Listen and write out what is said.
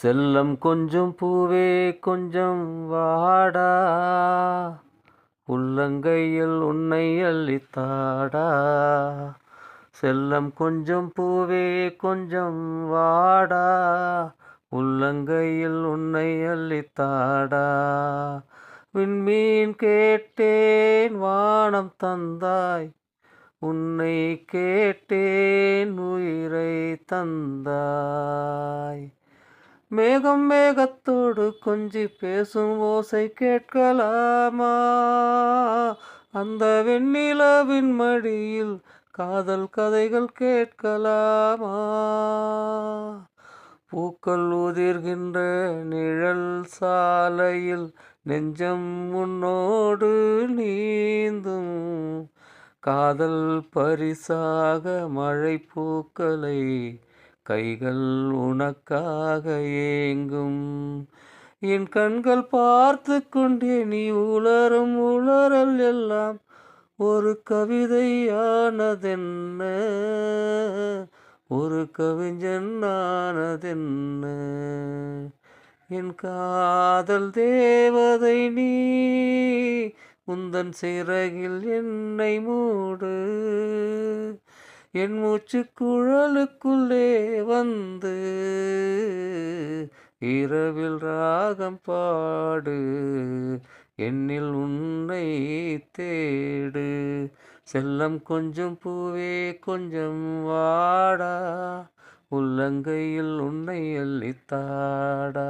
செல்லம் கொஞ்சம் பூவே கொஞ்சம் வாடா, உள்ளங்கையில் உன்னை அள்ளித்தாடா. செல்லம் கொஞ்சம் பூவே கொஞ்சம் வாடா, உள்ளங்கையில் உன்னை அள்ளித்தாடா. விண்மீன் கேட்டேன் வானம் தந்தாய், உன்னை கேட்டேன் உயிரை தந்தாய். மேகம் மேகத்தோடு கொஞ்சி பேசும் ஓசை கேட்கலாமா, அந்த வெண்ணிலவின் மடியில் காதல் கதைகள் கேட்கலாமா. பூக்கள் உதிர்கின்ற நிழல் சாலையில் நெஞ்சம் உன்னோடு நீந்தும், காதல் பரிசாக மழை பூக்களை கைகள் உனக்காக ஏங்கும். என் கண்கள் பார்த்து கொண்டே நீ உளரும் உளறல் எல்லாம் ஒரு கவிதையானதென்ன, ஒரு கவிஞன் ஆனதென்ன. என் காதல் தேவதை நீ, உந்தன் சிறகில் என்னை மூடு. என் மூச்சு குழலுக்குள்ளே வந்து இரவில் ராகம் பாடு, என்னில் உன்னை தேடு. செல்லம் கொஞ்சம் பூவே கொஞ்சம் வாடா, உள்ளங்கையில் உன்னை அள்ளித்தாடா.